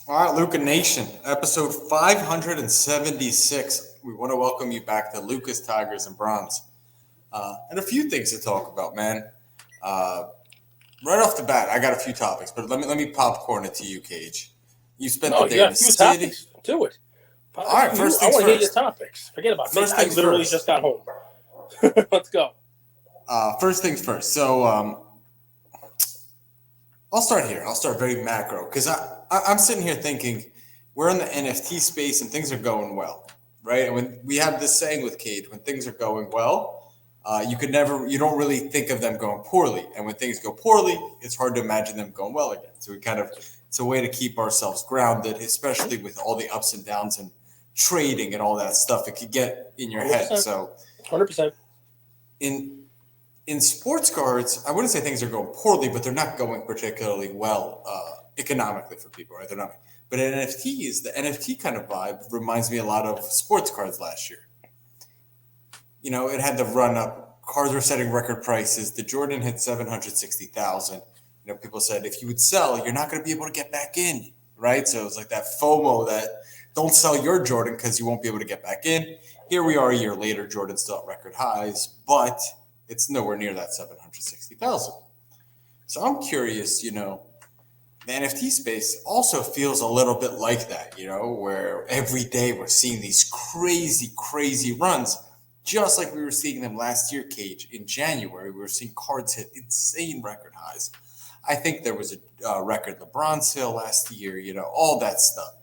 All right, Luca Nation, episode 576. We want to welcome you back to Lucas Tigers and Bronze. And a few things to talk about, man. Uh, right off the bat, I got a few topics, but let me popcorn it to you, Cage. You spent the No, you day in got the a few city. topics. Do it. All right, You, first I things want to hear your first. topics. Forget about me. First I things literally just first. got home. Let's go. First things first. So I'll start here. I'll start very macro because I'm sitting here thinking we're in the NFT space and things are going well, right? And when we have this saying with Cade, when things are going well, you don't really think of them going poorly, and when things go poorly, it's hard to imagine them going well again. So it's a way to keep ourselves grounded, especially with all the ups and downs and trading and all that stuff. It could get in your head. 100%. So 100%. in in sports cards, I wouldn't say things are going poorly, but they're not going particularly well economically for people, right? They're not. But in NFTs, the NFT kind of vibe reminds me a lot of sports cards last year. It had the run up. Cards were setting record prices. The Jordan hit 760,000. People said if you would sell, you're not going to be able to get back in, right? So it was like that FOMO that don't sell your Jordan because you won't be able to get back in. Here we are a year later, Jordan's still at record highs, but it's nowhere near that 760,000. So I'm curious, the NFT space also feels a little bit like that, where every day we're seeing these crazy, crazy runs, just like we were seeing them last year, Cage. In January, we were seeing cards hit insane record highs. I think there was a record LeBron sale last year, all that stuff.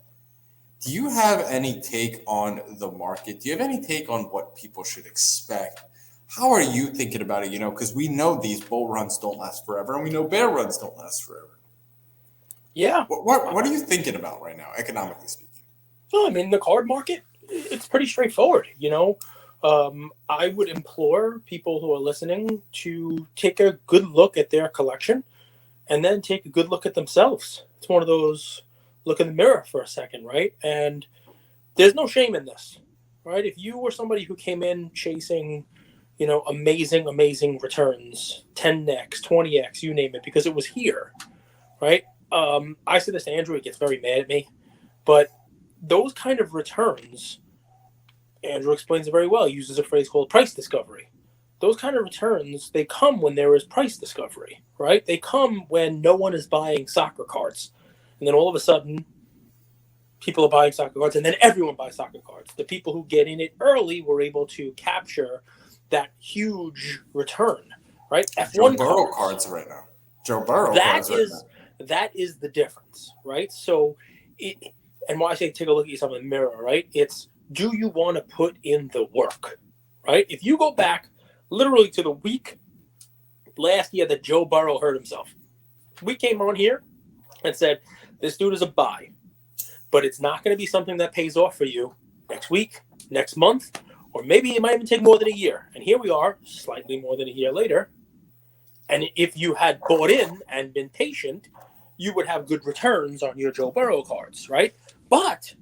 Do you have any take on the market? Do you have any take on what people should expect? How are you thinking about it? Because we know these bull runs don't last forever, and we know bear runs don't last forever. Yeah. What are you thinking about right now, economically speaking? No, I mean, the card market, it's pretty straightforward. I would implore people who are listening to take a good look at their collection and then take a good look at themselves. It's one of those look in the mirror for a second, right? And there's no shame in this, right? If you were somebody who came in chasing amazing, amazing returns, 10x, 20x, you name it, because it was here, right? I say this to Andrew, he gets very mad at me, but those kind of returns, Andrew explains it very well. He uses a phrase called price discovery. Those kind of returns, they come when there is price discovery, right? They come when no one is buying soccer cards. And then all of a sudden, people are buying soccer cards, and then everyone buys soccer cards. The people who get in it early were able to capture that huge return, right? Joe F1 Burrow cards right now. Joe Burrow that cards right is now. that is the difference, right? So, and why I say take a look at yourself in the mirror, right? It's, do you want to put in the work, right? If you go back literally to the week last year that Joe Burrow hurt himself, we came on here and said this dude is a buy, but it's not going to be something that pays off for you next week, next month, or maybe it might even take more than a year. And here we are, slightly more than a year later. And if you had bought in and been patient, you would have good returns on your Joe Burrow cards, right? But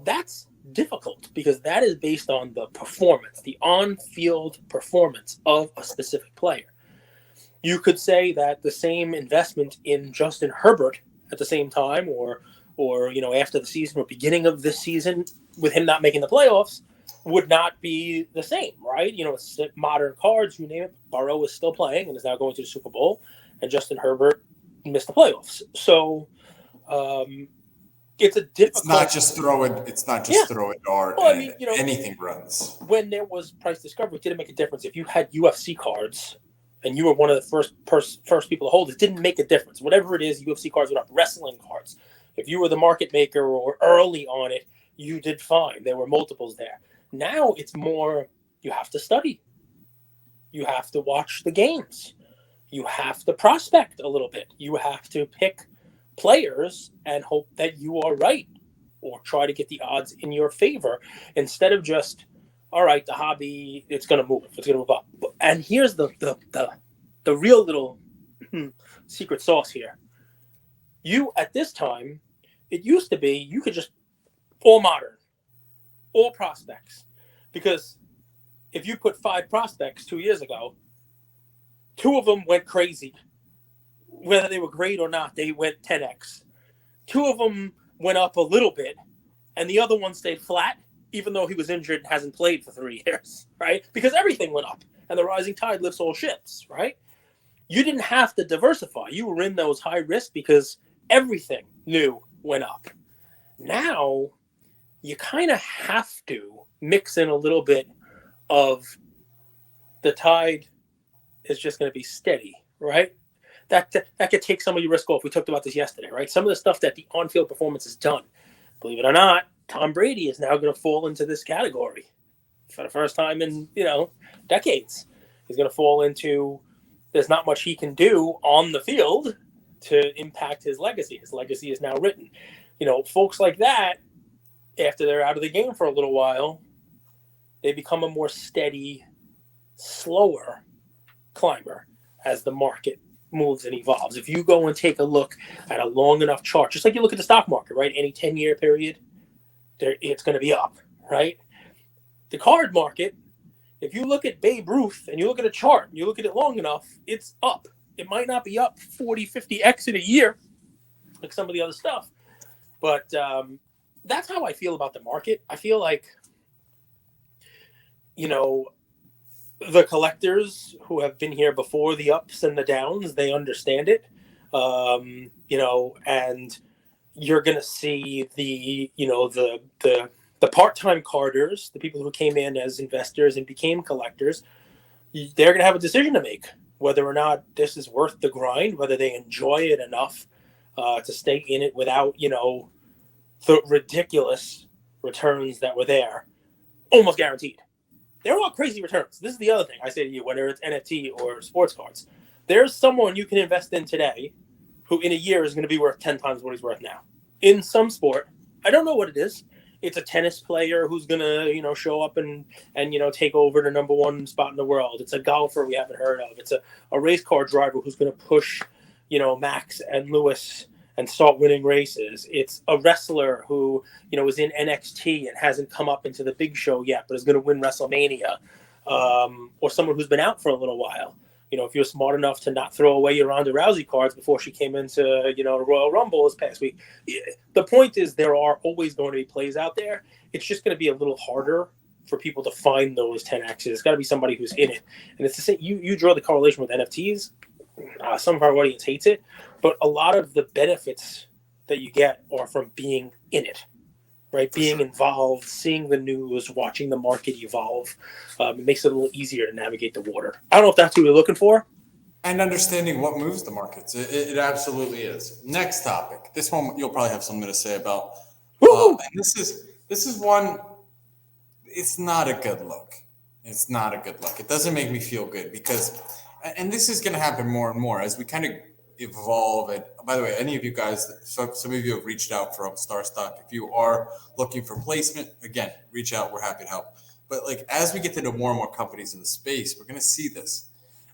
that's difficult because that is based on the performance, the on-field performance of a specific player. You could say that the same investment in Justin Herbert at the same time, or after the season or beginning of this season, with him not making the playoffs, would not be the same, right? It's modern cards, you name it. Burrow is still playing and is now going to the Super Bowl, and Justin Herbert missed the playoffs. So it's a difficult. It's not just throw it dart. Well, anything runs. When there was price discovery, it didn't make a difference. If you had UFC cards and you were one of the first people to hold it, didn't make a difference. Whatever it is, UFC cards were not wrestling cards. If you were the market maker or early on it, you did fine. There were multiples there. Now it's more, you have to study. You have to watch the games. You have to prospect a little bit. You have to pick players and hope that you are right, or try to get the odds in your favor instead of just, all right, the hobby, it's going to move. It's going to move up. And here's the real little secret sauce here. You, at this time, it used to be you could just all modern, all prospects. Because if you put 5 prospects 2 years ago, 2 of them went crazy. Whether they were great or not, they went 10x. two of them went up a little bit, and the other one stayed flat, even though he was injured and hasn't played for 3 years, right? Because everything went up, and the rising tide lifts all ships, right? You didn't have to diversify. You were in those high risk because everything new went up. Now, you kind of have to mix in a little bit of the tide is just going to be steady, right? That could take some of your risk off. We talked about this yesterday, right? Some of the stuff that the on-field performance has done, believe it or not, Tom Brady is now going to fall into this category for the first time in, decades. He's going to fall into there's not much he can do on the field to impact his legacy. His legacy is now written. Folks like that, after they're out of the game for a little while, they become a more steady, slower climber as the market moves and evolves. If you go and take a look at a long enough chart, just like you look at the stock market, right? Any 10-year period, it's going to be up, right? The card market, if you look at Babe Ruth and you look at a chart and you look at it long enough, it's up. It might not be up 40, 50x in a year, like some of the other stuff. But that's how I feel about the market. I feel like, the collectors who have been here before the ups and the downs, they understand it. And you're going to see the part-time carders, the people who came in as investors and became collectors, they're going to have a decision to make whether or not this is worth the grind, whether they enjoy it enough to stay in it without, the ridiculous returns that were there, almost guaranteed. There are crazy returns. This is the other thing I say to you, whether it's NFT or sports cards. There's someone you can invest in today who in a year is going to be worth 10 times what he's worth now. In some sport, I don't know what it is. It's a tennis player who's going to, show up and take over the number one spot in the world. It's a golfer we haven't heard of. It's a race car driver who's going to push, Max and Lewis and start winning races. It's a wrestler who, is in NXT and hasn't come up into the big show yet, but is going to win WrestleMania. Or someone who's been out for a little while. If you're smart enough to not throw away your Ronda Rousey cards before she came into, the Royal Rumble this past week. The point is there are always going to be plays out there. It's just going to be a little harder for people to find those 10Xs. It's got to be somebody who's in it. And it's the same. You draw the correlation with NFTs. Some of our audience hates it, but a lot of the benefits that you get are from being in it, right? Being involved, seeing the news, watching the market evolve. It makes it a little easier to navigate the water. I don't know if that's what you're looking for. And understanding what moves the markets. It absolutely is. Next topic. This one you'll probably have something to say about. And this is one, it's not a good look. It's not a good look. It doesn't make me feel good because, and this is going to happen more and more as we kind of evolve. And by the way, any of you guys, some of you have reached out from Star Stock. If you are looking for placement, again, reach out. We're happy to help. But as we get to know more and more companies in the space, we're going to see this.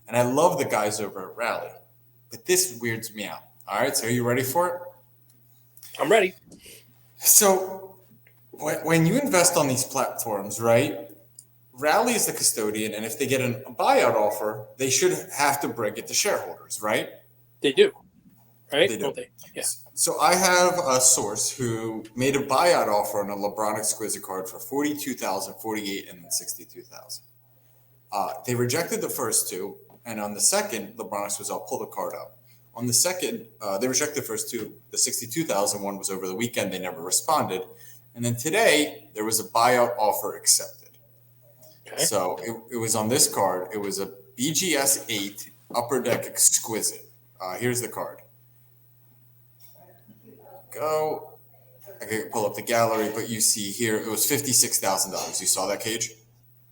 And I love the guys over at Rally, but this weirds me out. All right, so are you ready for it? I'm ready. So when you invest on these platforms, right, Rally is the custodian, and if they get a buyout offer, they should have to bring it to shareholders, right? They do, right? They do. Don't they? Yeah. So I have a source who made a buyout offer on a LeBron Exquisite card for $42,000, $48,000, and then $62,000. They rejected the first two, and on the second, LeBron Exquisite, I'll pull the card up. On the second, they rejected the first two. The $62,000 one was over the weekend. They never responded. And then today, there was a buyout offer accepted. Okay. So it was on this card. It was a BGS 8 Upper Deck Exquisite. Here's the card. Go. I can pull up the gallery, but you see here, it was $56,000. You saw that, Cage?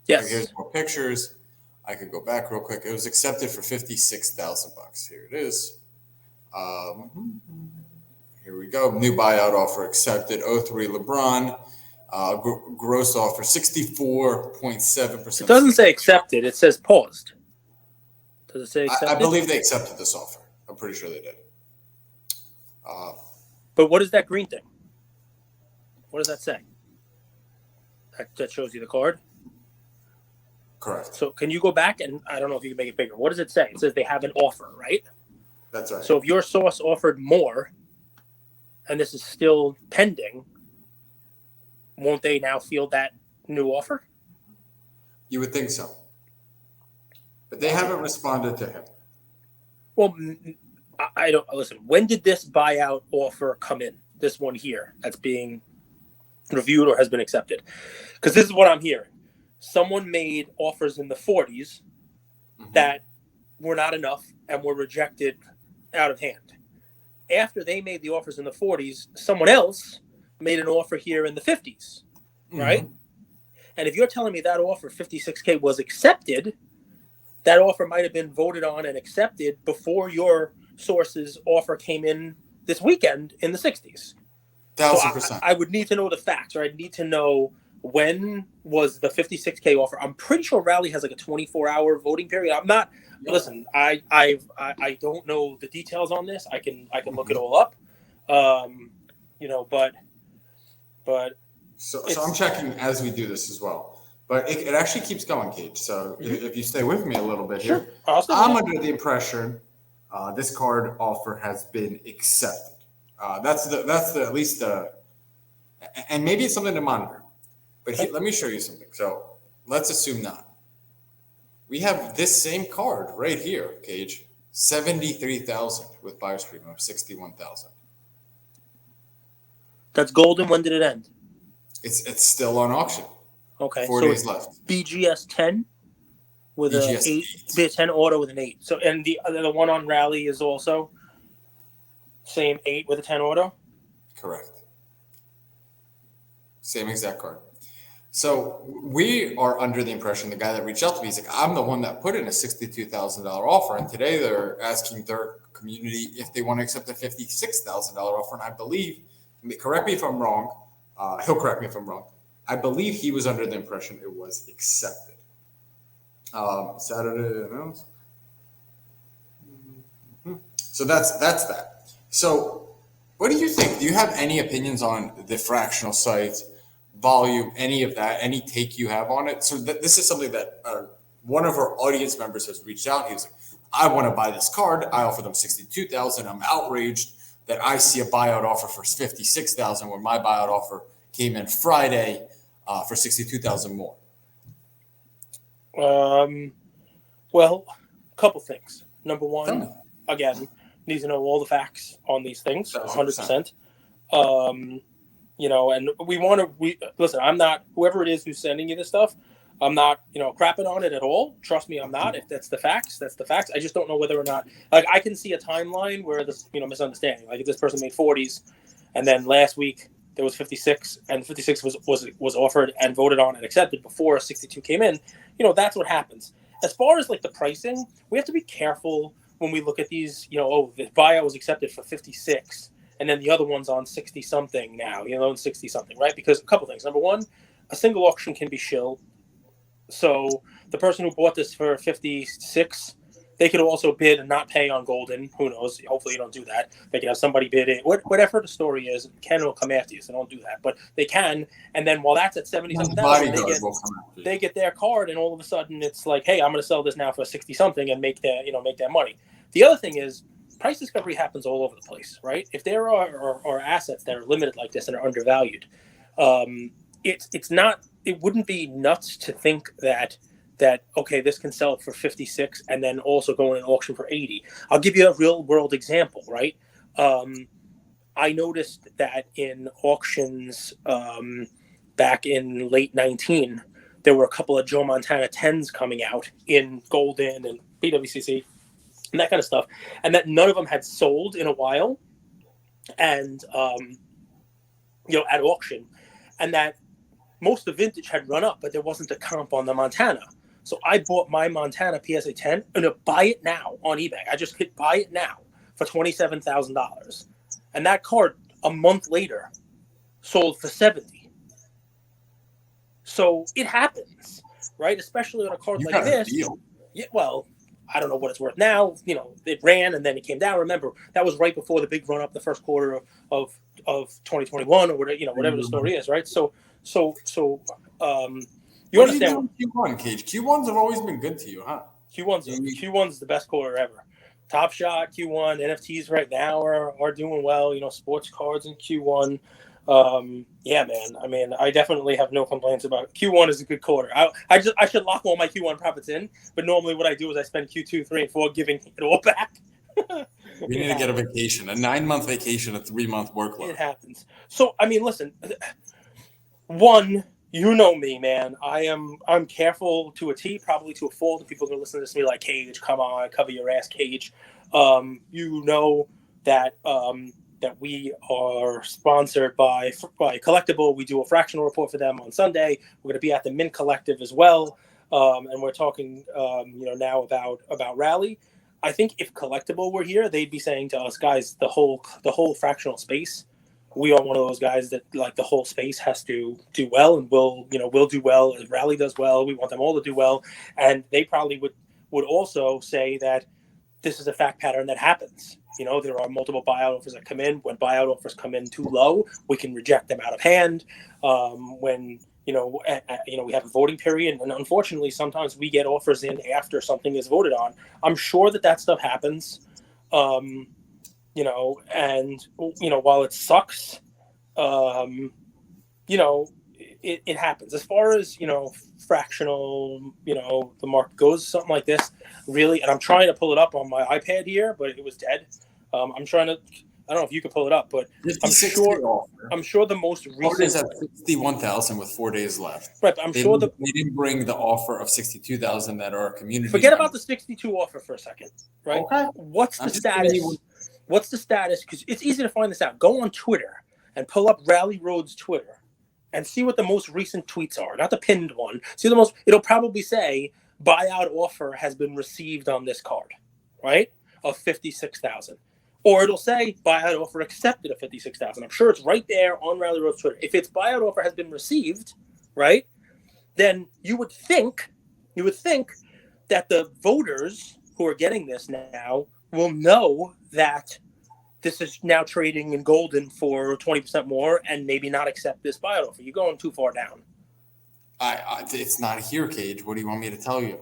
Yes. Here's more pictures. I could go back real quick. It was accepted for $56,000. Here it is. Here we go. New buyout offer accepted. 03 LeBron. Gross offer 64.7%. It doesn't say accepted. It says paused. Does it say accepted? I believe they accepted this offer. I'm pretty sure they did. But what is that green thing? What does that say? That shows you the card? Correct. So can you go back and I don't know if you can make it bigger. What does it say? It says they have an offer, right? That's right. So if your source offered more and this is still pending, won't they now field that new offer? You would think so. But they haven't responded to him. Well, I don't listen. When did this buyout offer come in? This one here that's being reviewed or has been accepted? Because this is what I'm hearing. Someone made offers in the 40s that were not enough and were rejected out of hand. After they made the offers in the 40s, someone else made an offer here in the 50s, right? And if you're telling me that offer, 56K, was accepted, that offer might have been voted on and accepted before your source's offer came in this weekend in the 60s. 1,000%. So I would need to know the facts, or I'd need to know when was the 56K offer. I'm pretty sure Rally has like a 24-hour voting period. I'm not. Listen, I don't know the details on this. I can look it all up. So I'm checking as we do this as well. But it actually keeps going, Cage. So if you stay with me a little bit here, I'm under the impression this card offer has been accepted. That's at least and maybe it's something to monitor. But let me show you something. So let's assume not. We have this same card right here, Cage, 73,000 with buyer's premium of 61,000. That's golden. When did it end? It's still on auction. Okay, 4 days left. BGS 10 with BGS an 8, 10 auto with an 8. So and the one on Rally is also same 8 with a 10 auto. Correct. Same exact card. So we are under the impression the guy that reached out to me, he's like, I'm the one that put in a $62,000 offer, and today they're asking their community if they want to accept a $56,000 offer. And I believe, correct me if I'm wrong. He'll correct me if I'm wrong. I believe he was under the impression it was accepted. Saturday announced. So that's that. So what do you think? Do you have any opinions on the fractional sites, volume, any of that, any take you have on it? So this is something that one of our audience members has reached out. He was like, I want to buy this card. I offer them 62,000. I'm outraged that I see a buyout offer for 56,000 where my buyout offer came in Friday for 62,000 more. Well, a couple things. Number one, again, need to know all the facts on these things, 100%. And we listen, I'm not, whoever it is who's sending you this stuff, I'm not, crapping on it at all. Trust me, I'm not. If that's the facts, that's the facts. I just don't know whether or not, like, I can see a timeline where this, misunderstanding. Like, if this person made 40s, and then last week there was 56, and 56 was offered and voted on and accepted before 62 came in. That's what happens. As far as like the pricing, we have to be careful when we look at these. The buyout was accepted for 56. And then the other one's on 60 something now, 60 something, right? Because a couple things. Number one, a single auction can be shill. So the person who bought this for 56, they could also bid and not pay on golden. Who knows? Hopefully you don't do that. They can have somebody bid it. Whatever the story is, Ken will come after you, so don't do that. But they can. And then while that's at 70,000, they get their card, and all of a sudden it's like, hey, I'm going to sell this now for 60 something and make their money. The other thing is, price discovery happens all over the place, right? If there are assets that are limited like this and are undervalued, it wouldn't be nuts to think that okay, this can sell for 56 and then also go in an auction for 80. I'll give you a real world example, right? I noticed that in auctions back in late 19, there were a couple of Joe Montana 10s coming out in Golden and PWCC and that kind of stuff, and that none of them had sold in a while, and at auction, and that most of the vintage had run up, but there wasn't a comp on the Montana. So I bought my Montana PSA 10 and buy it now on eBay. I just hit buy it now for $27,000, and that card a month later sold for 70. So it happens, right? Especially on a card like this. Yeah, well, I don't know what it's worth now. It ran and then it came down. Remember, that was right before the big run up, the first quarter of 2021 or whatever the story is, right? So you understand Q1, Cage. Q1s have always been good to you, huh? Q1's the best quarter ever. Top Shot Q1 NFTs right now are doing well. Sports cards in Q1. Yeah, man. I mean, I definitely have no complaints about Q1 is a good quarter. I should lock all my Q1 profits in, but normally what I do is I spend Q2, 3, and 4 giving it all back. We need to get a vacation, a 9-month vacation, a 3-month workload. It happens. So, I mean, listen, one, you know me, man. I'm careful to a T, probably to a fault. If people are going to listen to this and be like, Cage, come on, cover your ass, Cage. You know that that we are sponsored by Collectible. We do a fractional report for them on Sunday. We're going to be at the Mint Collective as well, and we're talking, now about Rally. I think if Collectible were here, they'd be saying to us, guys, the whole fractional space. We are one of those guys that like the whole space has to do well, and we'll do well. If Rally does well, we want them all to do well, and they probably would also say that this is a fact pattern that happens. There are multiple buyout offers that come in. When buyout offers come in too low, we can reject them out of hand. When we have a voting period, and unfortunately, sometimes we get offers in after something is voted on. I'm sure that stuff happens. And while it sucks, it happens. As far as fractional, the market goes, something like this, really. And I'm trying to pull it up on my iPad here, but it was dead. I'm trying to. I don't know if you can pull it up, but I'm sure the most recent is at 61,000 with 4 days left. Right, but they didn't bring the offer of 62,000 that are community. Forget about the 62 offer for a second, right? Okay. What's the status? What's the status? Because it's easy to find this out. Go on Twitter and pull up Rally Road's Twitter and see what the most recent tweets are. Not the pinned one. See the most. It'll probably say buyout offer has been received on this card, right? Of 56,000. Or it'll say buyout offer accepted of 56,000. I'm sure it's right there on Rally Road's Twitter. If its buyout offer has been received, right, then you would think that the voters who are getting this now will know that this is now trading in golden for 20% more and maybe not accept this buyout offer. You're going too far down. It's not here, Cage. What do you want me to tell you?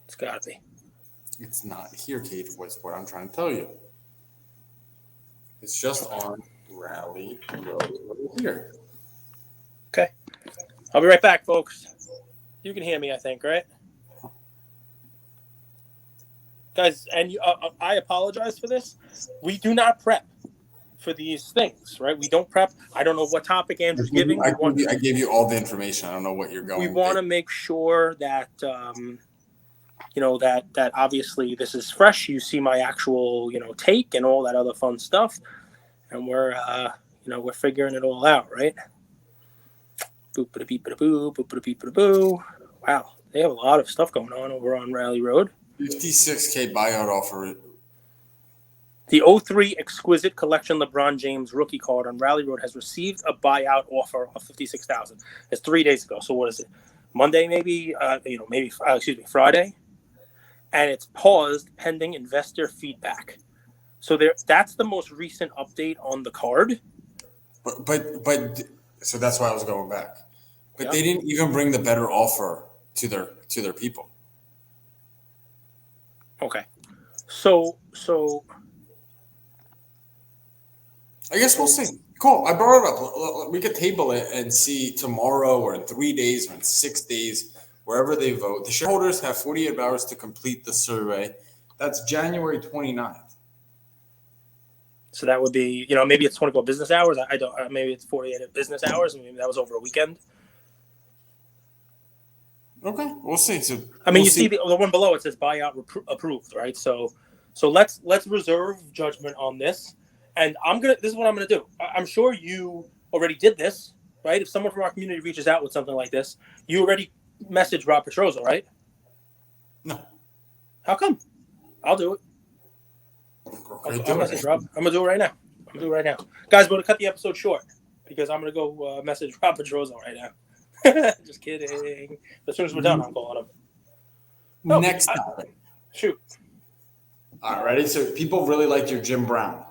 It's got to be. It's not here, Cage. What's what I'm trying to tell you? It's just on Rally Road here. Okay. I'll be right back, folks. You can hear me, I think, right? Guys, and I apologize for this. We do not prep for these things, right? We don't prep. I don't know what topic Andrew's giving. I gave you all the information. I don't know what you're going. We want to make sure that that obviously this is fresh. You see my actual take and all that other fun stuff, and we're we're figuring it all out, right? Boop a beep a boo, boop a beep a boo. Wow, they have a lot of stuff going on over on Rally Road. 56K buyout offer. The 03 Exquisite Collection LeBron James rookie card on Rally Road has received a buyout offer of 56,000. It's 3 days ago. So what is it? Monday, maybe? Friday. And it's paused pending investor feedback. So that's the most recent update on the card. But so that's why I was going back. But They didn't even bring the better offer to their people. Okay. So I guess we'll see. Cool. I brought it up. We could table it and see tomorrow or in 3 days or in 6 days, wherever they vote. The shareholders have 48 hours to complete the survey. That's January 29th. So that would be, maybe it's 24 business hours. I don't. Maybe it's 48 business hours. Maybe that was over a weekend. Okay, we'll see. So you see the one below. It says buyout approved, right? So let's reserve judgment on this. And this is what I'm gonna do. I'm sure you already did this, right? If someone from our community reaches out with something like this, you already messaged Rob Petrozo, right? No. How come? I'll do it. I'll message Rob. I'm gonna do it right now. Guys, we're gonna cut the episode short because I'm gonna go message Rob Petrozo right now. Just kidding. As soon as we're done, I'm calling him. Next topic. Shoot. All right, ready? So people really liked your Jim Brown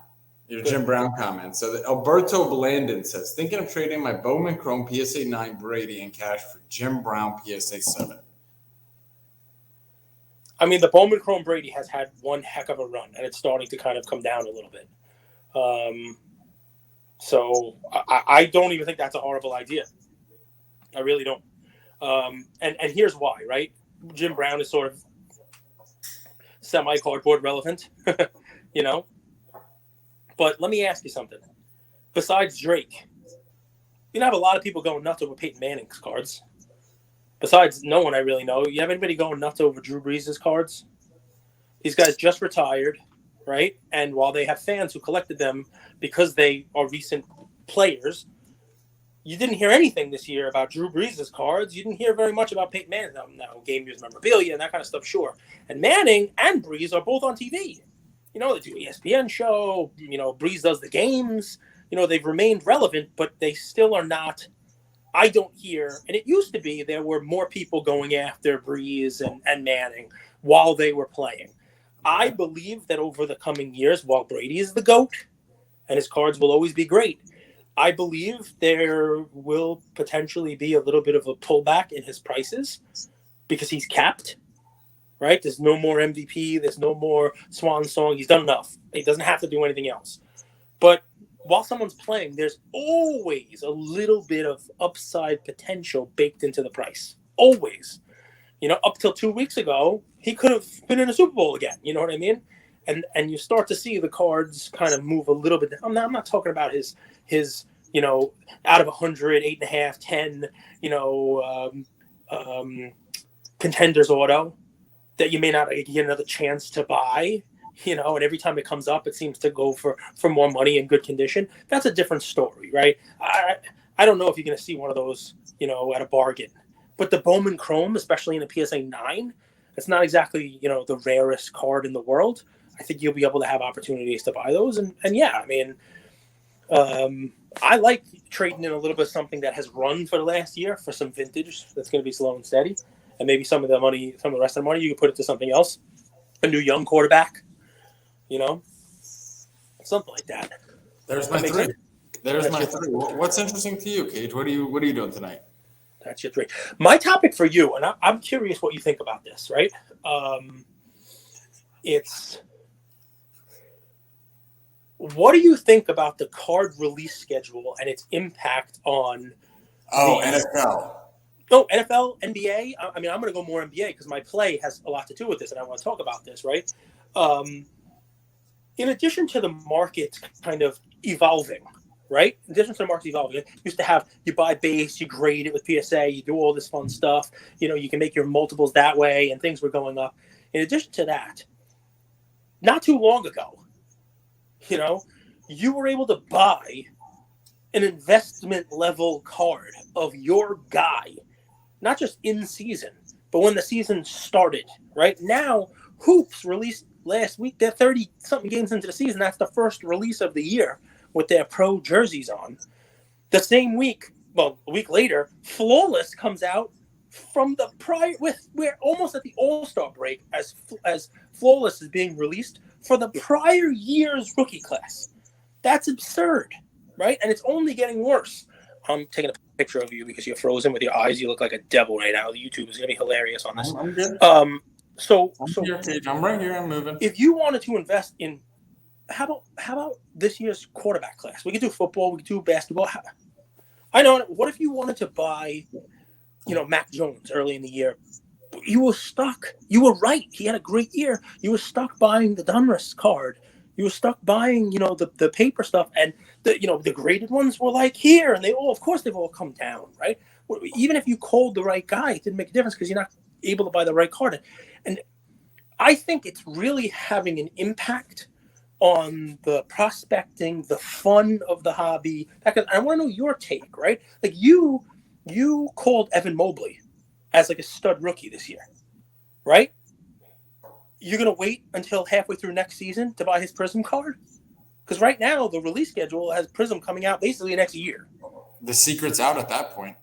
comment. So Alberto Blandon says, thinking of trading my Bowman Chrome PSA 9 Brady in cash for Jim Brown PSA 7. I mean, the Bowman Chrome Brady has had one heck of a run, and it's starting to kind of come down a little bit. So I don't even think that's a horrible idea. I really don't. And here's why, right? Jim Brown is sort of semi-cardboard relevant, you know? But let me ask you something. Besides Drake, you don't have a lot of people going nuts over Peyton Manning's cards. Besides no one I really know. You have anybody going nuts over Drew Brees' cards? These guys just retired, right? And while they have fans who collected them because they are recent players, you didn't hear anything this year about Drew Brees' cards. You didn't hear very much about Peyton Manning. Now game use memorabilia and that kind of stuff, sure. And Manning and Brees are both on TV. You know, they do ESPN show. You know, Brees does the games. You know, they've remained relevant, but they still are not. I don't hear, and it used to be there were more people going after Brees and Manning while they were playing. I believe that over the coming years, while Brady is the GOAT and his cards will always be great, I believe there will potentially be a little bit of a pullback in his prices because he's capped, right? There's no more MVP. There's no more swan song. He's done enough. He doesn't have to do anything else. But while someone's playing, there's always a little bit of upside potential baked into the price. Always. You know, up till 2 weeks ago, he could have been in a Super Bowl again. You know what I mean? And you start to see the cards kind of move a little bit. I'm not talking about his you know, out of 100, 8.5, 10, you know, contenders auto that you may not get another chance to buy. You know, and every time it comes up, it seems to go for more money in good condition. That's a different story, right? I don't know if you're going to see one of those, you know, at a bargain. But the Bowman Chrome, especially in a PSA 9, it's not exactly, you know, the rarest card in the world. I think you'll be able to have opportunities to buy those. And yeah, I mean, I like trading in a little bit of something that has run for the last year for some vintage that's going to be slow and steady. And maybe some of the rest of the money, you can put it to something else. A new young quarterback. You know, something like that. There's my three. There's my three. What's interesting to you, Cage? What are you doing tonight? That's your three. My topic for you, and I'm curious what you think about this. Right? It's what do you think about the card release schedule and its impact on? NFL. No, NFL, NBA. I mean, I'm going to go more NBA because my play has a lot to do with this, and I want to talk about this. Right? In addition to the market kind of evolving, right? In addition to the market evolving, it used to have you buy base, you grade it with PSA, you do all this fun stuff. You know, you can make your multiples that way, and things were going up. In addition to that, not too long ago, you know, you were able to buy an investment level card of your guy, not just in season, but when the season started, right? Now, Hoops released last week, they're 30-something games into the season. That's the first release of the year with their pro jerseys on. The same week, well, a week later, Flawless comes out from the prior we're almost at the All-Star break as Flawless is being released for the prior year's rookie class. That's absurd, right? And it's only getting worse. I'm taking a picture of you because you're frozen with your eyes. You look like a devil right now. The YouTube is going to be hilarious on this. I'm good. So here, Cage. I'm right here. I'm moving. If you wanted to invest in, how about this year's quarterback class? We could do football. We could do basketball. I know. What if you wanted to buy, you know, Mac Jones early in the year? You were stuck. You were right. He had a great year. You were stuck buying the Donruss card. You were stuck buying, you know, the paper stuff, and the graded ones were like here, and of course they've all come down, right? Even if you called the right guy, it didn't make a difference because you're not able to buy the right card. And I think it's really having an impact on the prospecting, the fun of the hobby. I want to know your take, right? Like you called Evan Mobley as like a stud rookie this year, right? You're going to wait until halfway through next season to buy his Prism card? Because right now the release schedule has Prism coming out basically next year. The secret's out at that point.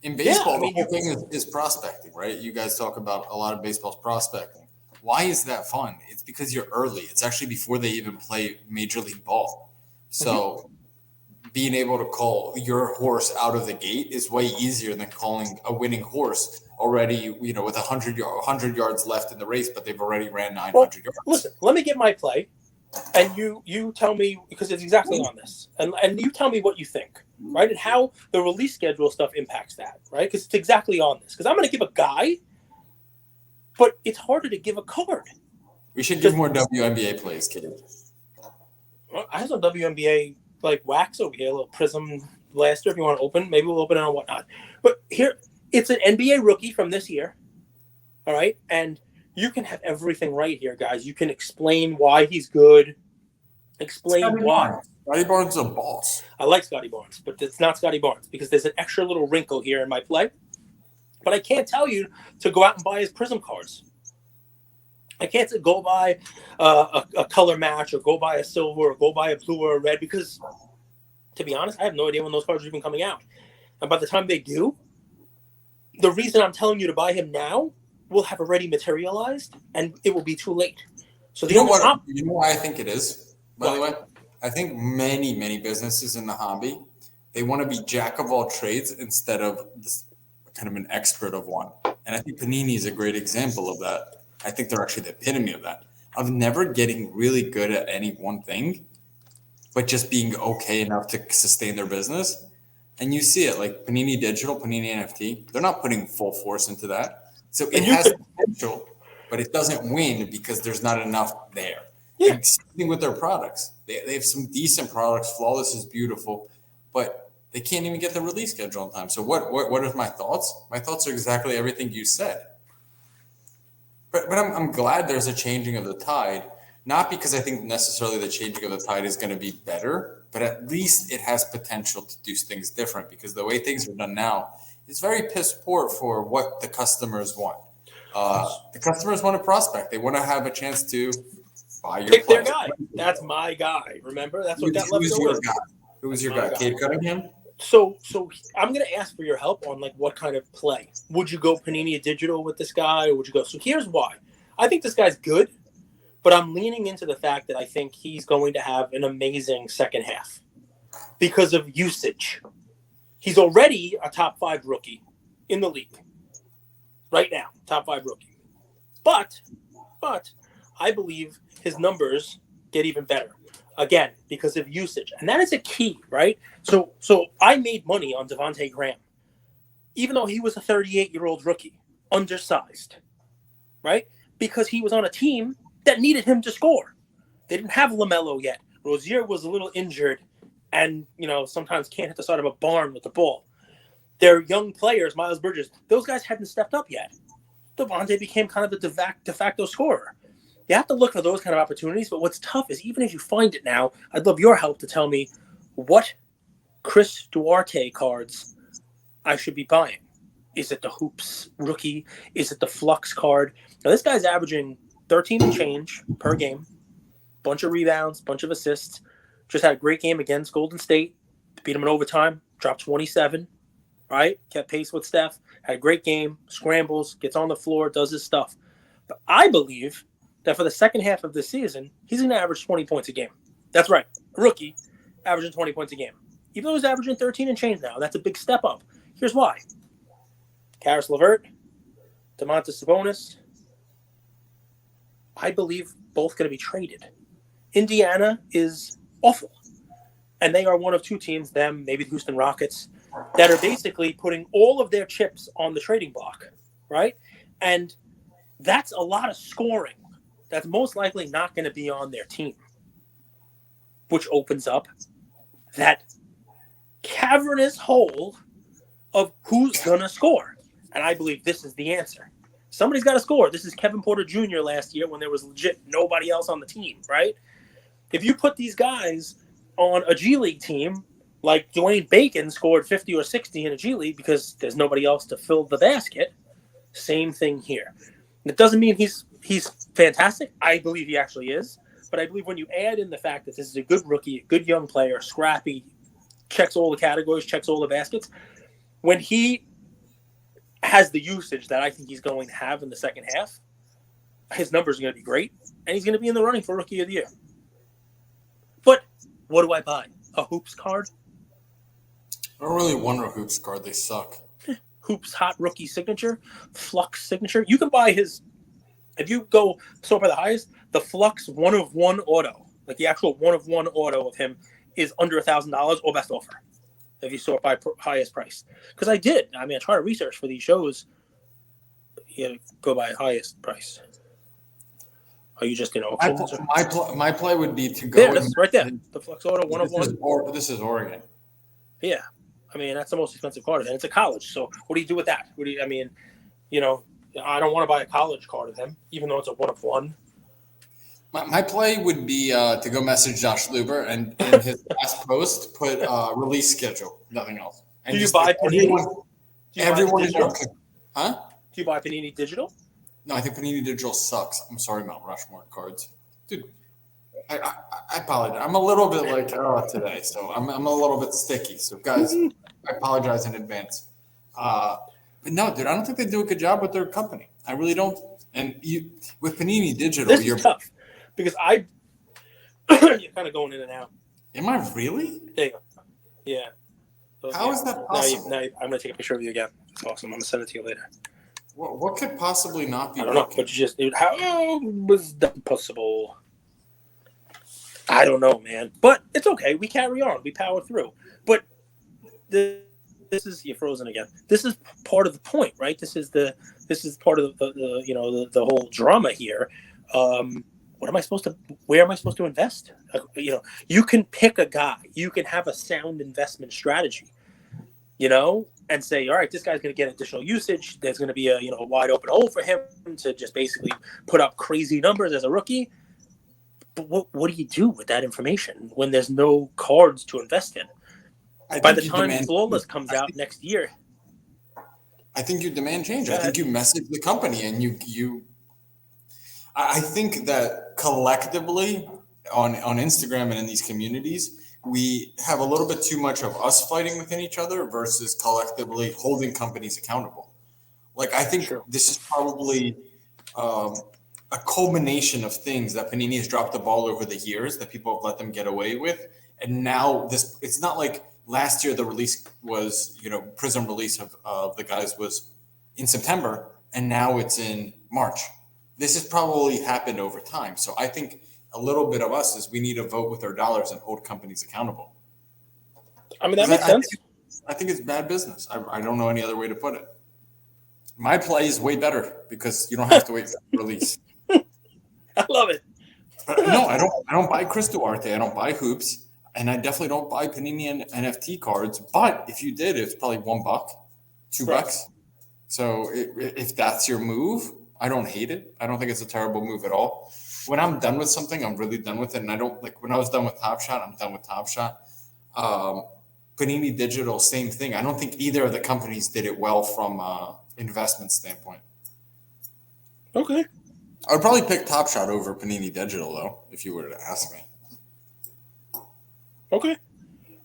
In baseball, yeah, I mean, the whole thing is prospecting, right? You guys talk about a lot of baseball's prospecting. Why is that fun? It's because you're early. It's actually before they even play Major League Ball. So being able to call your horse out of the gate is way easier than calling a winning horse already, with 100 yards left in the race, but they've already ran 900 yards. Listen, let me get my play, and you tell me, because it's exactly on this, and you tell me what you think, right, and how the release schedule stuff impacts that, right, because it's exactly on this. Because I'm going to give a guy, but it's harder to give a card. We should give more WNBA plays, kid. Well, I have some WNBA like wax over here, a little Prism blaster. If you want to open, maybe we'll open it on whatnot. But here, it's an NBA rookie from this year. All right, and you can have everything right here, guys. You can explain why he's good. Explain why. Scotty Barnes is a boss. I like Scotty Barnes, but it's not Scotty Barnes because there's an extra little wrinkle here in my play. But I can't tell you to go out and buy his Prism cards. I can't say go buy a color match or go buy a silver or go buy a blue or a red because, to be honest, I have no idea when those cards are even coming out. And by the time they do, the reason I'm telling you to buy him now will have already materialized and it will be too late. So you know why I think it is, by the way? I think many businesses in the hobby, they want to be jack of all trades instead of kind of an expert of one. And I think Panini is a great example of that. I think they're actually the epitome of that, of never getting really good at any one thing, but just being okay enough to sustain their business. And you see it like Panini Digital, Panini NFT, they're not putting full force into that. So it has potential, but it doesn't win because there's not enough there. Yeah. Same with their products. They have some decent products. Flawless is beautiful, but they can't even get the release schedule on time. So what are my thoughts? My thoughts are exactly everything you said. But I'm glad there's a changing of the tide, not because I think necessarily the changing of the tide is going to be better, but at least it has potential to do things different because the way things are done now is very piss poor for what the customers want. The customers want a prospect. They want to have a chance to buy your pick their guy. That's my guy. Remember? That's what got left over. Who was your guy? Cade Cunningham? So I'm going to ask for your help on like what kind of play. Would you go Panini Digital with this guy or would you go? So here's why. I think this guy's good, but I'm leaning into the fact that I think he's going to have an amazing second half because of usage. He's already a top 5 rookie in the league right now, top 5 rookie. But I believe his numbers get even better. Again, because of usage. And that is a key, right? So I made money on Devontae Graham, even though he was a 38-year-old rookie, undersized, right? Because he was on a team that needed him to score. They didn't have LaMelo yet. Rozier was a little injured and, sometimes can't hit the side of a barn with the ball. Their young players, Miles Bridges, those guys hadn't stepped up yet. Devontae became kind of the de facto scorer. You have to look for those kind of opportunities, but what's tough is even if you find it now, I'd love your help to tell me what Chris Duarte cards I should be buying. Is it the Hoops rookie? Is it the Flux card? Now, this guy's averaging 13 and change per game, bunch of rebounds, bunch of assists, just had a great game against Golden State, beat them in overtime, dropped 27, right? Kept pace with Steph, had a great game, scrambles, gets on the floor, does his stuff. But I believe that for the second half of the season, he's going to average 20 points a game. That's right. A rookie averaging 20 points a game. Even though he's averaging 13 and change now, that's a big step up. Here's why. Karis LeVert, Domantas Sabonis, I believe both going to be traded. Indiana is awful. And they are one of 2 teams, them, maybe the Houston Rockets, that are basically putting all of their chips on the trading block, right? And that's a lot of scoring. That's most likely not going to be on their team, which opens up that cavernous hole of who's going to score. And I believe this is the answer. Somebody's got to score. This is Kevin Porter Jr. last year when there was legit nobody else on the team, right? If you put these guys on a G League team, like Dwayne Bacon scored 50 or 60 in a G League because there's nobody else to fill the basket, same thing here. It doesn't mean he's fantastic. I believe he actually is. But I believe when you add in the fact that this is a good rookie, a good young player, scrappy, checks all the categories, checks all the baskets, when he has the usage that I think he's going to have in the second half, his numbers are going to be great, and he's going to be in the running for Rookie of the Year. But what do I buy? A Hoops card? I don't really want a Hoops card. They suck. Hoops Hot Rookie Signature, Flux Signature. You can buy his, if you go sort by the highest, the Flux 1-of-1 auto, like the actual 1-of-1 auto of him, is under $1,000 or best offer if you sort by highest price. Because I did. I mean, I try to research for these shows. You go by highest price. Are you just in auctions? My play would be to go. There, that's right there. The Flux auto 1-of-1. This is Oregon. Yeah. I mean, that's the most expensive card, and it's a college. So what do you do with that? I mean, I don't want to buy a college card of him, even though it's a 1-of-1. My play would be to go message Josh Luber and in his last post put release schedule, nothing else. And do you buy Panini? Everyone huh? Do you buy Panini Digital? No, I think Panini Digital sucks. I'm sorry, Mount Rushmore cards, dude. I apologize. I'm a little bit like today, so I'm a little bit sticky. So guys, I apologize in advance. But no, dude, I don't think they do a good job with their company. I really don't. And with Panini Digital, this is tough because you're kind of going in and out. Am I really? There you go. Yeah. So, How is that possible? Now I'm going to take a picture of you again. It's awesome. I'm going to send it to you later. What could possibly not be? I don't know, but how was that possible? I don't know, man. But it's okay. We carry on. We power through. But this is you're frozen again. This is part of the point, right? This is part of the whole drama here. Where am I supposed to invest? You can pick a guy. You can have a sound investment strategy. And say, all right, this guy's going to get additional usage. There's going to be a wide open hole for him to just basically put up crazy numbers as a rookie. But what do you do with that information when there's no cards to invest in? By the time Flawless comes out next year, I think you demand change. I think you message the company and you. I think that collectively on Instagram and in these communities, we have a little bit too much of us fighting within each other versus collectively holding companies accountable. Like, I think this is probably a culmination of things that Panini has dropped the ball over the years that people have let them get away with. And now it's not like last year the release was, Prism release of the guys was in September, and now it's in March. This has probably happened over time. So I think a little bit of us is we need to vote with our dollars and hold companies accountable. I mean, that makes sense. I think it's bad business. I don't know any other way to put it. My play is way better because you don't have to wait for the release. I love it. No, I don't buy Chris Duarte. I don't buy hoops, and I definitely don't buy Panini and NFT cards. But if you did, it's probably $1, $2. So if that's your move, I don't hate it. I don't think it's a terrible move at all. When I'm done with something, I'm really done with it. And I don't when I was done with Top Shot, I'm done with Top Shot. Panini Digital, same thing. I don't think either of the companies did it well from investment standpoint. Okay. I would probably pick Top Shot over Panini Digital, though, if you were to ask me. Okay.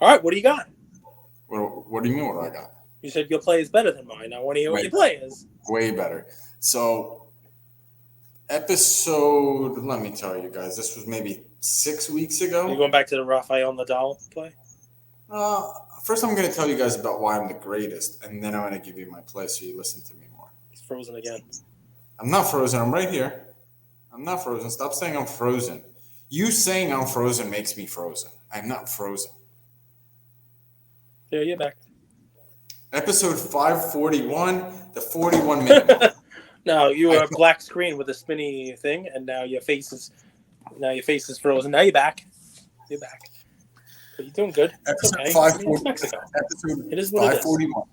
All right. What do you got? What do you mean what I got? You said your play is better than mine. I want to hear what your play is. Way better. So episode, let me tell you guys, this was maybe 6 weeks ago. Are you going back to the Rafael Nadal play? First, I'm going to tell you guys about why I'm the greatest, and then I'm going to give you my play so you listen to me more. He's frozen again. I'm not frozen. I'm right here. I'm not frozen. Stop saying I'm frozen. You saying I'm frozen makes me frozen. I'm not frozen. Yeah, you're back. Episode 541, the 41-minute mark. No, you were a black screen with a spinny thing, and now your face is frozen. Now you're back. You're back. But you're doing good. Episode okay. 541. Mexico. Episode it is what 541.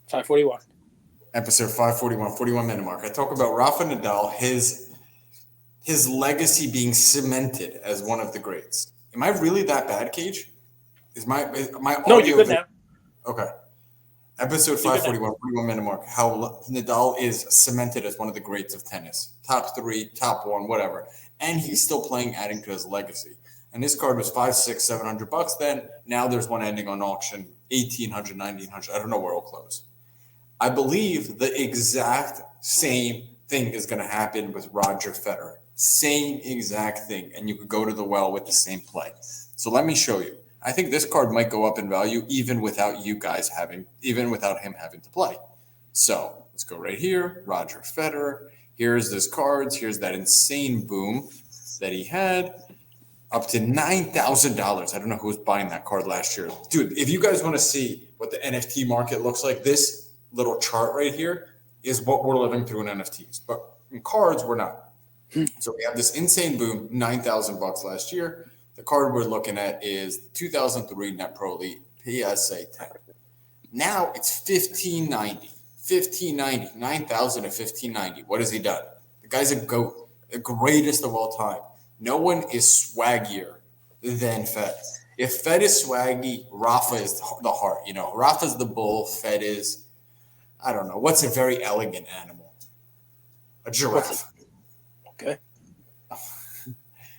541. Episode 541, 41-minute mark. I talk about Rafa Nadal, his legacy being cemented as one of the greats. Am I really that bad, Cage? Is my audio? No, you're good now. Okay. Episode 541, 41-minute mark. How Nadal is cemented as one of the greats of tennis. Top 3, top 1, whatever. And he's still playing, adding to his legacy. And this card was $500, $600, $700 then. Now there's one ending on auction, $1,800, $1,900. I don't know where it'll close. I believe the exact same thing is going to happen with Roger Federer. Same exact thing. And you could go to the well with the same play. So let me show you. I think this card might go up in value even without him having to play. So let's go right here. Roger Federer. Here's his cards. Here's that insane boom that he had. Up to $9,000. I don't know who was buying that card last year. Dude, if you guys want to see what the NFT market looks like, this little chart right here is what we're living through in NFTs. But in cards, we're not. So we have this insane boom, $9,000 last year. The card we're looking at is the 2003 Net Pro Elite PSA 10. Now it's $1,590, 9,000 at $1,590. What has he done? The guy's a GOAT, the greatest of all time. No one is swaggier than Fed. If Fed is swaggy, Rafa is the heart. You know, Rafa's the bull. Fed is, I don't know, what's a very elegant animal? A giraffe. Okay.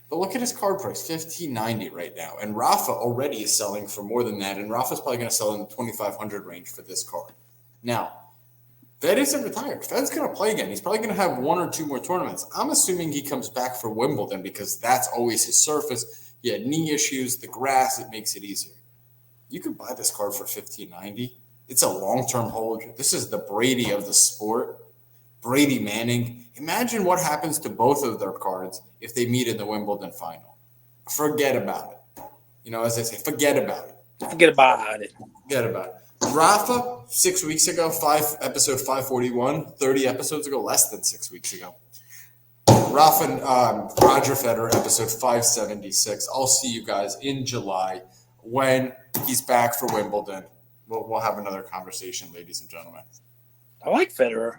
But look at his card price, $1,590 right now. And Rafa already is selling for more than that. And Rafa's probably going to sell in the $2,500 range for this card. Now, Fed isn't retired. Fed's going to play again. He's probably going to have one or two more tournaments. I'm assuming he comes back for Wimbledon because that's always his surface. He had knee issues, the grass, it makes it easier. You could buy this card for $1,590. It's a long-term hold. This is the Brady of the sport. Brady Manning. Imagine what happens to both of their cards if they meet in the Wimbledon final. Forget about it. You know, as I say, forget about it. Forget about it. Forget about it. Rafa, 6 weeks ago, episode 541, 30 episodes ago, less than 6 weeks ago. Rafa and Roger Federer, episode 576. I'll see you guys in July when he's back for Wimbledon. We'll have another conversation, ladies and gentlemen. I like Federer.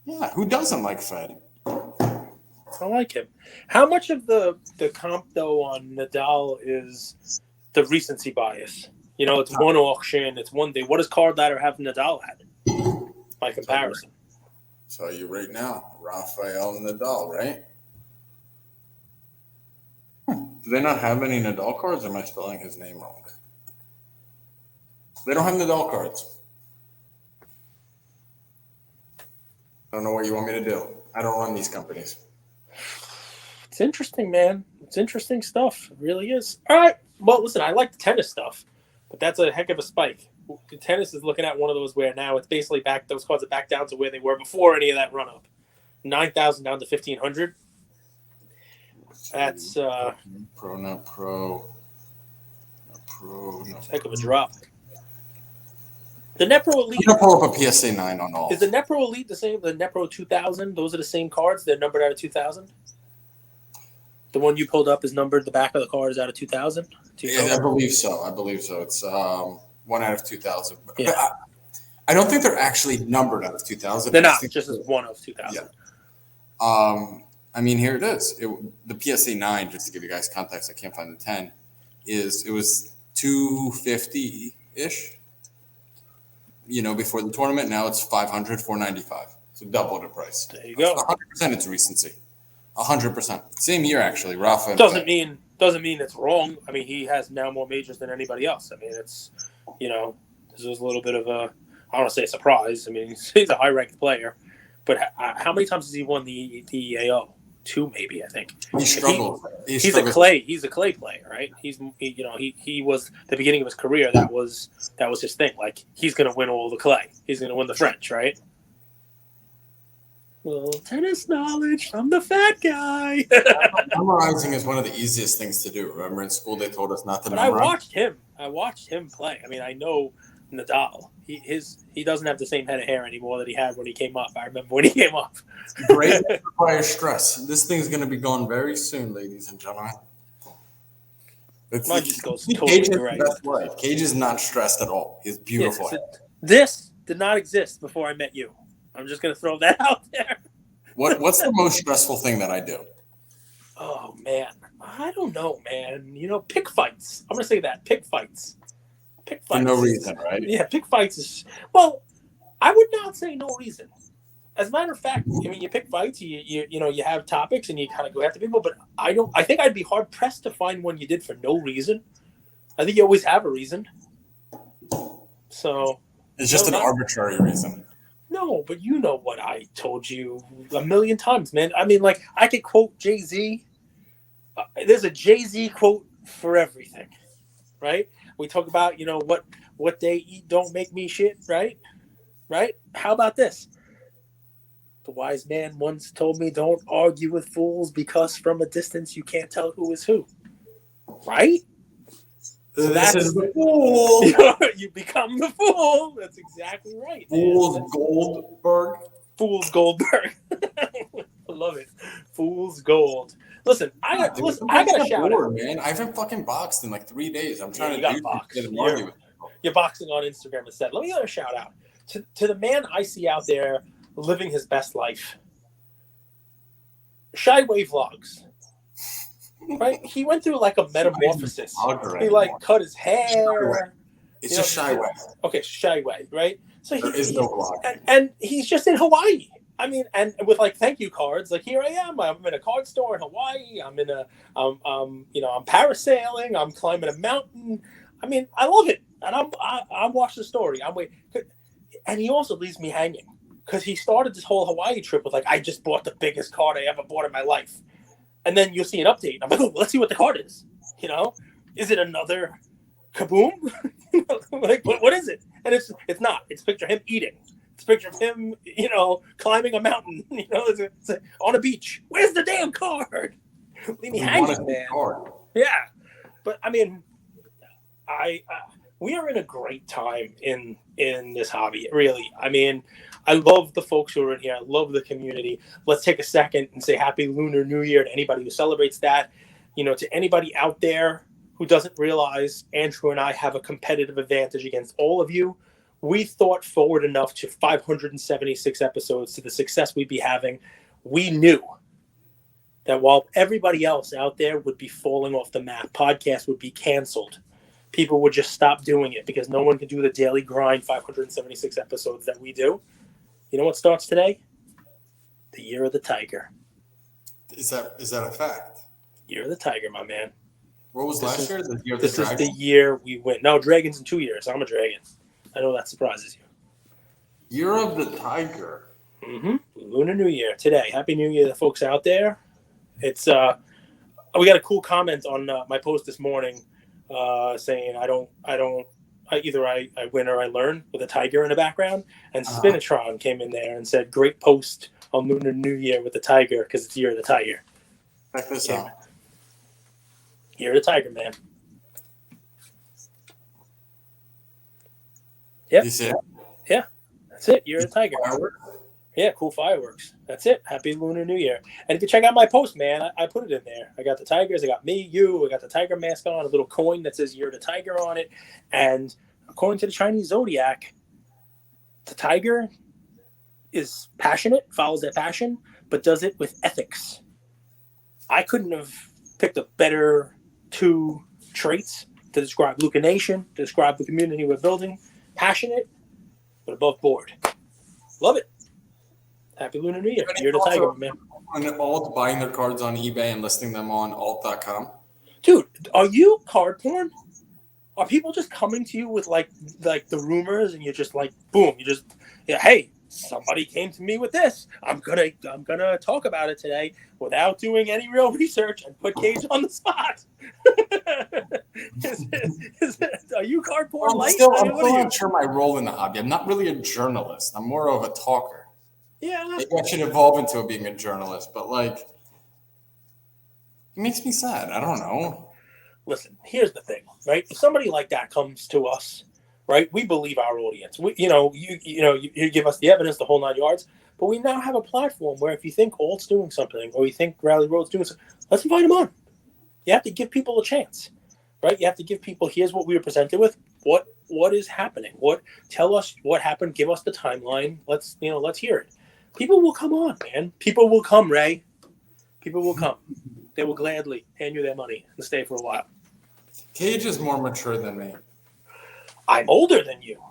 Yeah, who doesn't like Fed? I like him. How much of the comp, though, on Nadal is the recency bias? You know, it's one auction, it's one day. What does Card Ladder have Nadal at by comparison? Tell you right now, Rafael Nadal, right? Do they not have any Nadal cards, or am I spelling his name wrong? They don't have Nadal cards. I don't know what you want me to do. I don't run these companies. It's interesting, man. It's interesting stuff. It really is. All right. Well, listen, I like the tennis stuff, but that's a heck of a spike. The tennis is looking at one of those where now it's basically back. Those cards are back down to where they were before any of that run up. 9,000 down to 1,500. That's pro, not pro, not pro. Not heck of a drop. The Net Pro Elite. I'm gonna pull up a PSA 9 on all. Is the Net Pro Elite the same? The Net Pro 2000. Those are the same cards. They're numbered out of 2000. The one you pulled up is numbered. The back of the card is out of 2000. Yeah, I believe so. It's 1 out of 2000. Yeah. I don't think they're actually numbered out of 2000. They're not. Just as 1 of 2000. Yeah. I mean, here it is. The PSA 9, just to give you guys context, I can't find the 10. It was $250-ish. You know, before the tournament. Now it's $500, $495. So double the price. There you go. 100% it's recency. 100%. Same year, actually. Rafa. Doesn't mean it's wrong. I mean, he has now more majors than anybody else. I mean, it's, you know, this was a little bit of a, I don't want to say a surprise. I mean, he's a high-ranked player. But how many times has he won the AO? 2, maybe, I think. He struggled. He's a clay player, right? He was the beginning of his career. That was his thing. Like, he's going to win all the clay. He's going to win the French, right? Well, tennis knowledge from the fat guy. Memorizing is one of the easiest things to do. Remember in school they told us not to memorize? I watched him play. I mean, I know Nadal. He doesn't have the same head of hair anymore that he had when he came up. I remember when he came up. Great requires stress. This thing's going to be gone very soon, ladies and gentlemen. Mine just goes totally right. Cage is not stressed at all. He's beautiful. Yeah, this did not exist before I met you. I'm just going to throw that out there. What's the most stressful thing that I do? Oh, man. I don't know, man. You know, pick fights. I'm going to say that. Pick fights. For no reason, right? Yeah, pick fights is... Well, I would not say no reason. As a matter of fact, I mean, you pick fights, you have topics, and you kind of go after people, but I think I'd be hard-pressed to find one you did for no reason. I think you always have a reason. So... It's just an arbitrary reason. No, but you know what I told you a million times, man. I mean, like, I could quote Jay-Z. There's a Jay-Z quote for everything, right? We talk about, what they eat don't make me shit, right? Right? How about this? The wise man once told me, don't argue with fools because from a distance you can't tell who is who, right? So This that's is the fool. you become the fool. That's exactly right. Fool's Goldberg. Fool's Goldberg. I love it. Fool's Gold. Listen, I got a shout out. Man, I haven't fucking boxed in like 3 days. I'm trying to do box. something. You're boxing on Instagram instead. Let me give a shout out to the man I see out there living his best life. Shy Way Vlogs. Right? He went through like a metamorphosis. He like cut his hair. It's just Shy Way. Okay, Shy Way, right? So there is no vlog. And he's just in Hawaii. I mean, and with like thank you cards, like here I am. I'm in a card store in Hawaii. I'm I'm parasailing. I'm climbing a mountain. I mean, I love it, and I'm watching the story. I'm waiting, and he also leaves me hanging because he started this whole Hawaii trip with like, I just bought the biggest card I ever bought in my life, and then you'll see an update. I'm like, oh, let's see what the card is. Is it another kaboom? Like, what is it? And it's not. It's a picture of him eating. It's a picture of him, climbing a mountain, it's on a beach. Where's the damn card? Leave me hanging, man. Yeah. But, I mean, we are in a great time in this hobby, really. I mean, I love the folks who are in here. I love the community. Let's take a second and say Happy Lunar New Year to anybody who celebrates that. To anybody out there who doesn't realize Andrew and I have a competitive advantage against all of you. We thought forward enough to 576 episodes to the success we'd be having. We knew that while everybody else out there would be falling off the map, podcasts would be canceled. People would just stop doing it because no one can do the daily grind 576 episodes that we do. You know what starts today? The Year of the Tiger. Is that a fact? Year of the Tiger, my man. What was last year? The year of the dragon? Is the year we win. No, Dragon's in 2 years. I'm a dragon. I know that surprises you. Year of the Tiger. Mm-hmm. Lunar New Year today. Happy New Year to the folks out there. It's we got a cool comment on my post this morning saying either I win or I learn with a tiger in the background. And Spinatron came in there and said, great post on Lunar New Year with the tiger because it's Year of the Tiger. Check this out. Year of the Tiger, man. Yep. You see it? Yeah, that's it. Year of the Tiger. Fireworks? Yeah, cool fireworks. That's it. Happy Lunar New Year. And if you check out my post, man, I put it in there. I got the tigers. I got me, you. I got the tiger mask on, a little coin that says Year of the Tiger on it. And according to the Chinese zodiac, the tiger is passionate, follows their passion, but does it with ethics. I couldn't have picked a better 2 traits to describe Luca Nation, to describe the community we're building. Passionate, but above board. Love it. Happy Lunar New Year. Year of the Tiger, man. And alt buying their cards on eBay and listing them on alt.com. Dude, are you card porn? Are people just coming to you with like the rumors and you're just like, boom, hey, somebody came to me with this. I'm gonna talk about it today without doing any real research and put Cage on the spot. Are you card porn? I'm still not sure my role in the hobby. I'm not really a journalist. I'm more of a talker. Yeah, maybe I should evolve into being a journalist, but like, it makes me sad. I don't know. Listen, here's the thing, right? If somebody like that comes to us, right, we believe our audience. You give us the evidence, the whole 9 yards. But we now have a platform where if you think Alt's doing something or you think Rally Road's doing something, let's invite them on. You have to give people a chance, right? You have to give people, here's what we were presented with. What is happening? Tell us what happened. Give us the timeline. Let's hear it. People will come on, man. People will come, Ray. People will come. They will gladly hand you their money and stay for a while. Cage is more mature than me. I'm older than you.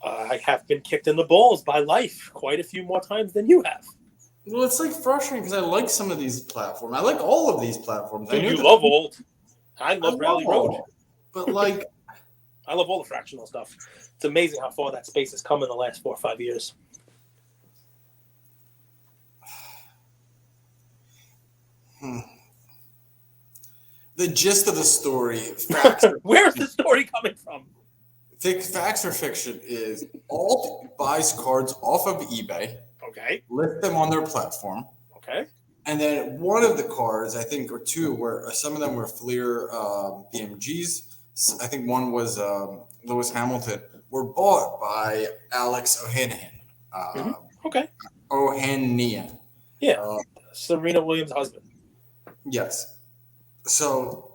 I have been kicked in the balls by life quite a few more times than you have. Well, it's like frustrating because I like some of these platforms. I like all of these platforms. Dude, you love Alt. I love Rally Road. But like, I love all the fractional stuff. It's amazing how far that space has come in the last 4 or 5 years. The gist of the story, facts, Where's the story coming from? facts or fiction, is Alt buys cards off of eBay, Okay. list them on their platform, Okay. and then one of the cards, I think, or two, were some of them were Fleer BMGs. I think one was Lewis Hamilton. Were bought by Alex Ohanian. Okay. Ohanian. Yeah. Serena Williams' husband. Yes. So,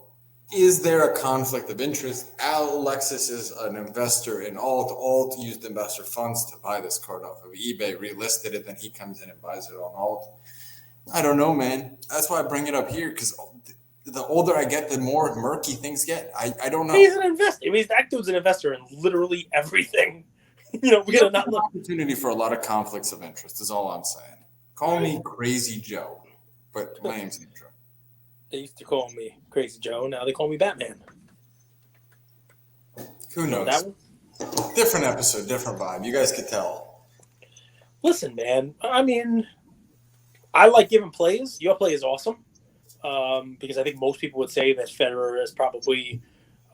is there a conflict of interest? Alexis is an investor in Alt. Alt used investor funds to buy this card off of eBay, relisted it, then he comes in and buys it on Alt. I don't know, man. That's why I bring it up here, because the older I get, the more murky things get. I don't know. He's an investor. I mean, that dude's an investor in literally everything. We gotta not look. Opportunity for a lot of conflicts of interest is all I'm saying. Call me Crazy Joe, but my name's not Joe. They used to call me Crazy Joe. Now they call me Batman. Who knows? That one? Different episode, different vibe. You guys could tell. Listen, man. I mean, I like giving plays. Your play is awesome, because I think most people would say that Federer is probably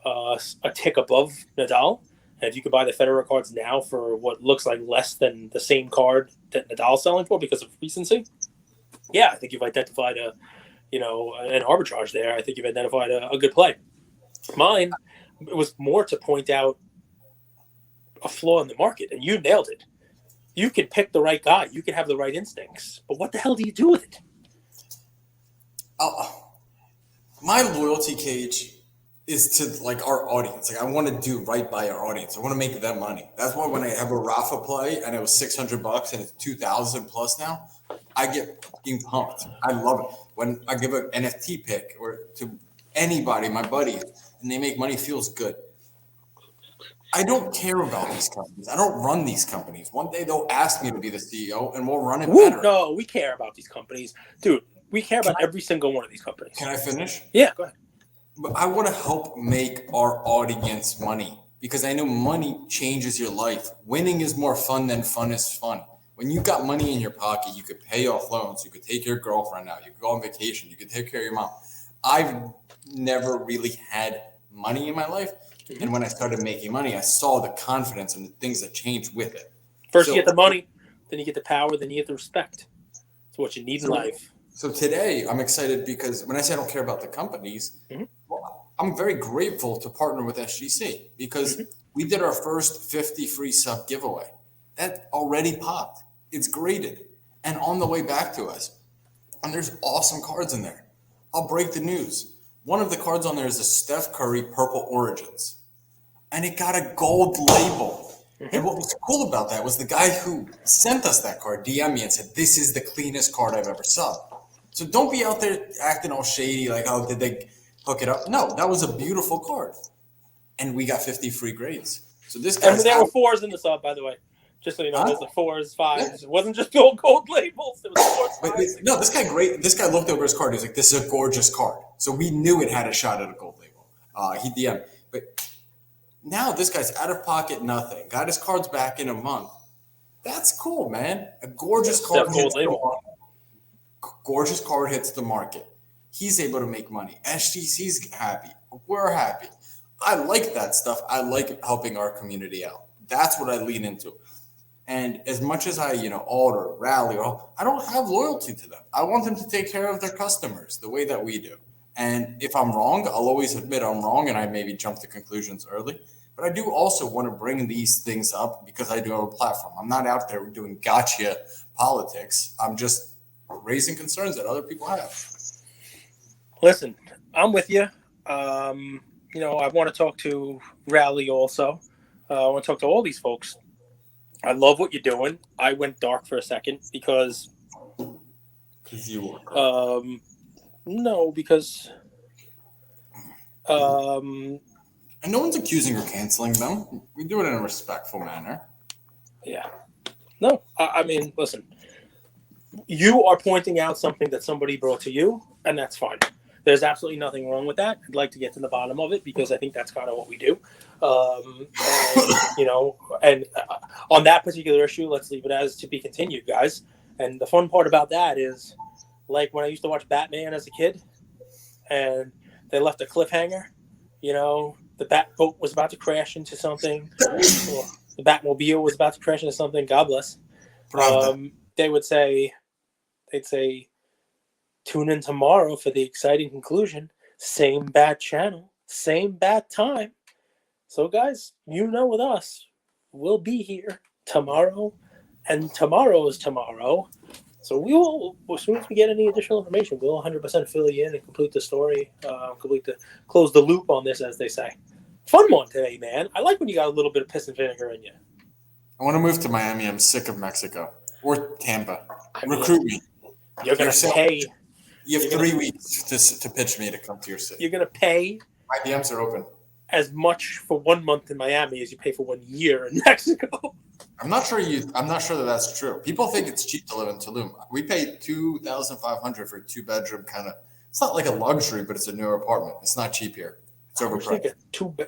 a tick above Nadal. And if you could buy the Federer cards now for what looks like less than the same card that Nadal's selling for because of recency, yeah, I think you've identified an arbitrage there. I think you've identified a good play. Mine, it was more to point out a flaw in the market, and you nailed it. You can pick the right guy. You can have the right instincts. But what the hell do you do with it? My loyalty cage is to like our audience. Like I want to do right by our audience. I want to make them money. That's why when I have a Rafa play and it was $600 and it's 2,000 plus now, I get fucking pumped. I love it. When I give an NFT pick or to anybody, my buddies, and they make money, it feels good. I don't care about these companies. I don't run these companies. One day they'll ask me to be the CEO and we'll run it better. No, we care about these companies. Dude, we care about every single one of these companies. Can I finish? Yeah, go ahead. But I want to help make our audience money because I know money changes your life. Winning is more fun than fun is fun. When you got money in your pocket, you could pay off loans. You could take your girlfriend out. You could go on vacation. You could take care of your mom. I've never really had money in my life. And when I started making money, I saw the confidence and the things that changed with it. First, you get the money, then you get the power, then you get the respect. It's what you need in life. So today, I'm excited because when I say I don't care about the companies, well, I'm very grateful to partner with SGC because we did our first 50 free sub giveaway. That already popped. It's graded. And on the way back to us, and there's awesome cards in there. I'll break the news. One of the cards on there is a Steph Curry Purple Origins. And it got a gold label. And what was cool about that was the guy who sent us that card DM'd me and said, this is the cleanest card I've ever subbed. So don't be out there acting all shady like, oh, did they hook it up? No, that was a beautiful card. And we got 50 free grades. So this guy. And there were 4s in the sub, by the way. Just so you know, there's the 4s, 5s. Yeah. It wasn't just gold labels. It was 4s, 5s. No, this guy great. This guy looked over his card. He was like, this is a gorgeous card. So we knew it had a shot at a gold label. He DM'd. But now this guy's out of pocket nothing. Got his cards back in a month. That's cool, man. A gorgeous card hits the market. Gorgeous card hits the market. He's able to make money. SGC's happy. We're happy. I like that stuff. I like helping our community out. That's what I lean into. And as much as I, alter, rally, I don't have loyalty to them. I want them to take care of their customers the way that we do. And if I'm wrong, I'll always admit I'm wrong and I maybe jump to conclusions early. But I do also want to bring these things up because I do have a platform. I'm not out there doing gotcha politics. I'm just raising concerns that other people have. Listen, I'm with you. I want to talk to Rally also. I want to talk to all these folks. I love what you're doing. I went dark for a second because you were no, because and no one's accusing or canceling them. We do it in a respectful manner. Yeah. No, I mean, listen, you are pointing out something that somebody brought to you, and that's fine. There's absolutely nothing wrong with that. I'd like to get to the bottom of it because I think that's kind of what we do. And on that particular issue, let's leave it as to be continued, guys. And the fun part about that is, like when I used to watch Batman as a kid, and they left a cliffhanger. You know, the bat boat was about to crash into something, or the Batmobile was about to crash into something. God bless. They would say, they'd say, tune in tomorrow for the exciting conclusion. Same bat channel, same bat time. So, guys, you know, with us, we'll be here tomorrow, and tomorrow is tomorrow. So we will, as soon as we get any additional information, we'll 100% fill you in and complete the story, close the loop on this, as they say. Fun one today, man. I like when you got a little bit of piss and vinegar in you. I want to move to Miami. I'm sick of Mexico or Tampa. I mean, Recruit me. You're going to pay. You have 3 weeks to pitch me to come to your city. You're going to pay. My DMs are open. As much for 1 month in Miami as you pay for 1 year in Mexico. I'm not sure that that's true. People think it's cheap to live in Tulum. We pay $2,500 for a 2-bedroom kind of. It's not like a luxury, but it's a newer apartment. It's not cheap here. It's overpriced.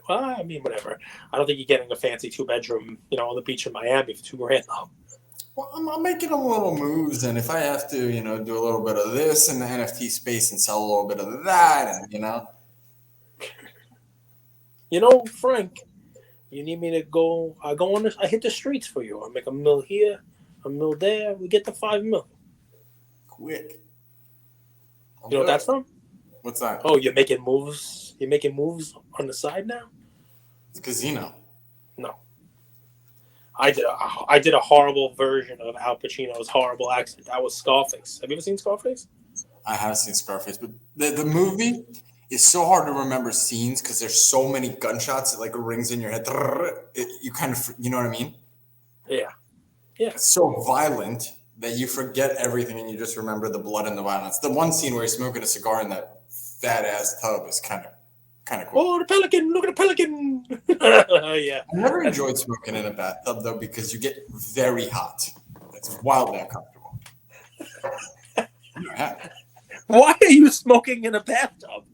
I mean, whatever. I don't think you're getting a fancy 2-bedroom, on the beach in Miami for $2,000 though. Well, I'm making a little moves, and if I have to, do a little bit of this in the NFT space and sell a little bit of that, and Frank, you need me to go? I go on this. I hit the streets for you. I make $1 million here, $1 million there. We get to $5 million. Quick. You know what that's from? What's that? Oh, you're making moves. You're making moves on the side now. It's casino. No. I did a horrible version of Al Pacino's horrible accent. That was Scarface. Have you ever seen Scarface? I have seen Scarface, but the movie is so hard to remember scenes because there's so many gunshots. It like rings in your head. You kind of, you know what I mean? Yeah. It's so violent that you forget everything and you just remember the blood and the violence. The one scene where he's smoking a cigar in that fat ass tub is kind of cool. Oh, the pelican! Look at the pelican! Yeah. I never enjoyed smoking in a bathtub though because you get very hot. It's wildly uncomfortable. Yeah. Why are you smoking in a bathtub?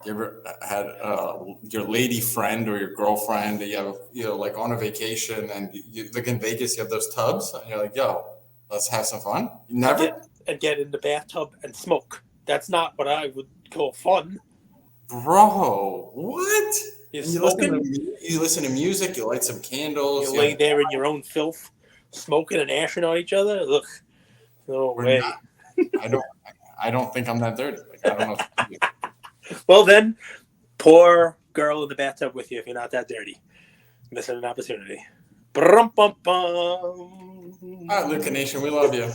You ever had your lady friend or your girlfriend that you have, like on a vacation and you like in Vegas, you have those tubs and you're like, yo, let's have some fun? Never? And get in the bathtub and smoke. That's not what I would call fun. Bro, what? You listen to music, you light some candles. You lay there in your own filth, smoking and ashing on each other. Look, no way. I don't think I'm that dirty. Like, I don't know. Well, then, poor girl in the bathtub with you if you're not that dirty. Missing an opportunity. All right, Luca Nation, we love you.